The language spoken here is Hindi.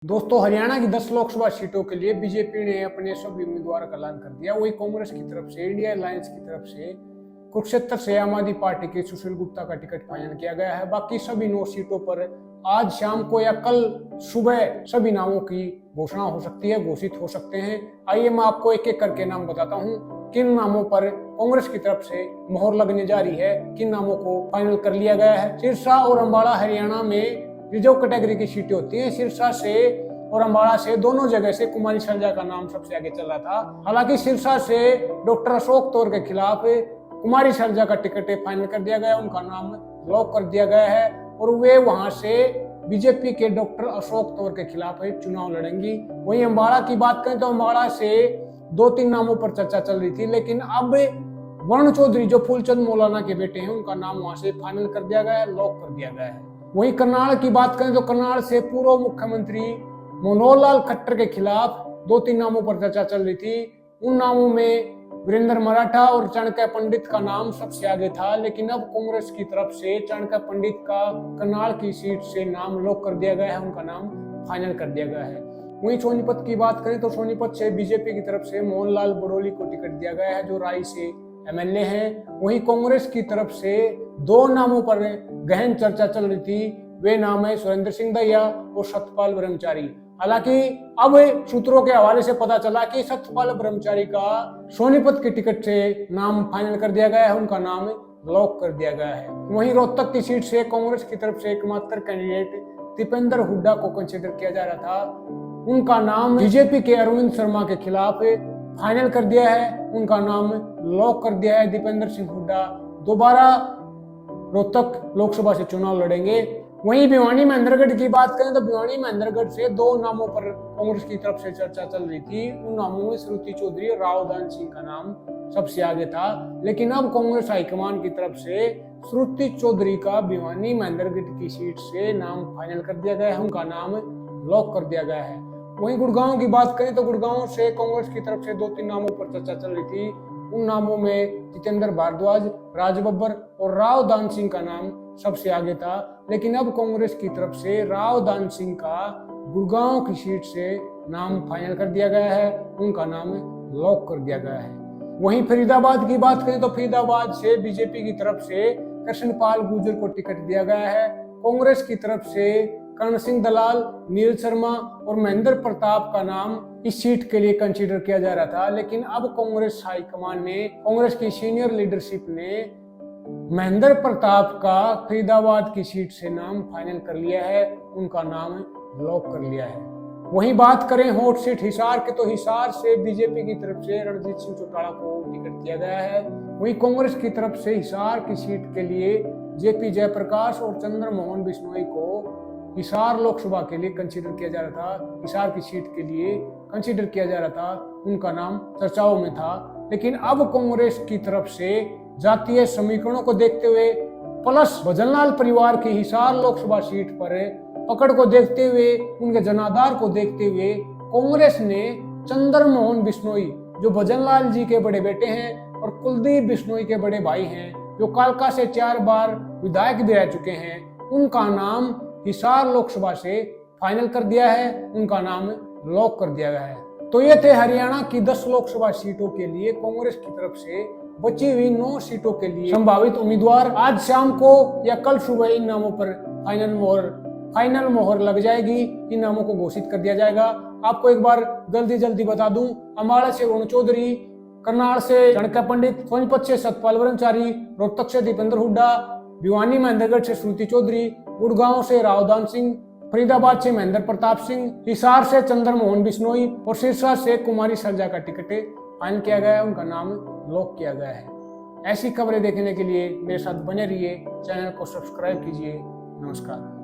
दोस्तों, हरियाणा की 10 लोकसभा सीटों के लिए बीजेपी ने अपने सभी उम्मीदवारों का ऐलान कर दिया। वही कांग्रेस की तरफ से, इंडिया अलायंस की तरफ से कुरुक्षेत्र से आम आदमी पार्टी के सुशील गुप्ता का टिकट फाइनल किया गया है। बाकी सभी 9 सीटों पर आज शाम को या कल सुबह सभी नामों की घोषणा हो सकती है, घोषित हो सकते हैं। आइए मैं आपको एक एक करके नाम बताता हूँ। किन नामों पर कांग्रेस की तरफ से मोहर लगने जा रही है, किन नामों को फाइनल कर लिया गया है। सिरसा और अम्बाला हरियाणा में रिजर्व कैटेगरी की सीटें होती हैं। सिरसा से और अम्बाला से दोनों जगह से कुमारी शैलजा का नाम सबसे आगे चल रहा था। हालांकि सिरसा से डॉक्टर अशोक तौर के खिलाफ कुमारी शैलजा का टिकट फाइनल कर दिया गया, उनका नाम लॉक कर दिया गया है और वे वहां से बीजेपी के डॉक्टर अशोक तौर के खिलाफ चुनाव लड़ेंगी। वहीं अम्बाला की बात करें तो अम्बाला से 2-3 नामों पर चर्चा चल रही थी, लेकिन अब वरुण चौधरी जो फूलचंद मौलाना के बेटे हैं, उनका नाम वहां से फाइनल कर दिया गया है, लॉक कर दिया गया है। वहीं करनाल की बात करें तो करनाल से पूर्व मुख्यमंत्री मनोहर लाल खट्टर के खिलाफ 2-3 नामों पर चर्चा चल रही थी। उन नामों में वीरेंद्र मराठा और चाणक्य पंडित का नाम सबसे आगे था, लेकिन अब कांग्रेस की तरफ से चाणक्य पंडित का करनाल की सीट से नाम लॉक कर दिया गया है, उनका नाम फाइनल कर दिया गया है। वहीं सोनीपत की बात करें तो सोनीपत से बीजेपी की तरफ से मोहनलाल बड़ोली को टिकट दिया गया है, जो राई से एमएलए हैं। वहीं कांग्रेस की तरफ से 2 नामों पर गहन चर्चा चल रही थी, वे नाम है सुरेंद्र सिंह दैया और सत्यपाल ब्रह्मचारी। हालांकि अब सूत्रों के हवाले से पता चला कि सत्यपाल ब्रह्मचारी का सोनीपत के टिकट से नाम फाइनल कर दिया गया है, उनका नाम लॉक कर दिया गया है। वहीं रोहतक की सीट से कांग्रेस की तरफ से एकमात्र कैंडिडेट दीपेंद्र हुड्डा को कंसीडर किया जा रहा था, उनका नाम बीजेपी के अरविंद शर्मा के खिलाफ फाइनल कर दिया है, उनका नाम लॉक कर दिया है। दीपेंद्र सिंह हुड्डा दोबारा रोहतक लोकसभा से चुनाव लड़ेंगे। वहीं भिवानी महेंद्रगढ़ की बात करें तो भिवानी महेंद्रगढ़ से 2 नामों पर कांग्रेस की तरफ से चर्चा चल रही थी। उन नामों में श्रुति चौधरी और रावदान सिंह का नाम सबसे आगे था, लेकिन अब कांग्रेस हाईकमान की तरफ से श्रुति चौधरी का भिवानी महेंद्रगढ़ की सीट से नाम फाइनल कर दिया गया है, उनका नाम लॉक कर दिया गया है। वहीं गुड़गांव की बात करें तो गुड़गांव से कांग्रेस की तरफ से 2-3 नामों पर चर्चा चल रही थी। उन नामों में जितेंद्र भारद्वाज, राज बब्बर और राव दान सिंह का नाम सबसे आगे था, लेकिन अब कांग्रेस की तरफ से राव दान सिंह का गुड़गांव की सीट से नाम फाइनल कर दिया गया है, उनका नाम लॉक कर दिया गया है। वहीं फरीदाबाद की बात करें तो फरीदाबाद से बीजेपी की तरफ से कृष्णपाल गुर्जर को टिकट दिया गया है। कांग्रेस की तरफ से कर्ण सिंह दलाल, नील शर्मा और महेंद्र प्रताप का नाम इस सीट के लिए कंसीडर किया जा रहा था, लेकिन अब कांग्रेस हाईकमान ने, कांग्रेस की सीनियर लीडरशिप ने महेंद्र प्रताप का फरीदाबाद की सीट से नाम फाइनल कर लिया है, उनका नाम लॉक कर लिया है। वहीं बात करें हॉट सीट हिसार के तो हिसार से बीजेपी की तरफ से रणजीत सिंह चौटाला को टिकट दिया गया है। वहीं कांग्रेस की तरफ से हिसार की सीट के लिए जेपी जयप्रकाश और चंद्रमोहन बिश्नोई को हिसार लोकसभा के लिए कंसीडर किया जा रहा था, हिसार की सीट के लिए कंसीडर किया जा रहा था, उनका नाम चर्चाओं में था। लेकिन अब कांग्रेस की तरफ से जातीय समीकरणों को देखते हुए प्लस भजनलाल परिवार की हिसार लोकसभा सीट पर पकड़ को देखते हुए, उनके जनाधार को देखते हुए कांग्रेस ने चंद्रमोहन बिश्नोई, जो भजनलाल जी के बड़े बेटे हैं और कुलदीप बिश्नोई के बड़े भाई हैं, जो कालका से 4 बार विधायक भी रह चुके हैं, उनका नाम हिसार लोकसभा से फाइनल कर दिया है, उनका नाम लॉक कर दिया गया है। तो ये थे हरियाणा की 10 लोकसभा सीटों के लिए कांग्रेस की तरफ से बची हुई 9 सीटों के लिए संभावित उम्मीदवार। आज शाम को या कल सुबह इन नामों पर फाइनल मोहर लग जाएगी, इन नामों को घोषित कर दिया जाएगा। आपको एक बार जल्दी बता दूं, अम्बाला से वरुण चौधरी, करनाल से चाणक्य पंडित, सोनीपत से सत्यपाल ब्रह्मचारी, रोहतक से दीपेंद्र हुड्डा, भिवानी महेंद्रगढ़ से श्रुति चौधरी, गुड़गांव से रावदान सिंह, फरीदाबाद से महेंद्र प्रताप सिंह, हिसार से चंद्रमोहन बिश्नोई और सिरसा से कुमारी शैलजा का टिकट फाइनल किया गया है, उनका नाम लॉक किया गया है। ऐसी खबरें देखने के लिए मेरे साथ बने रहिए, चैनल को सब्सक्राइब कीजिए। नमस्कार।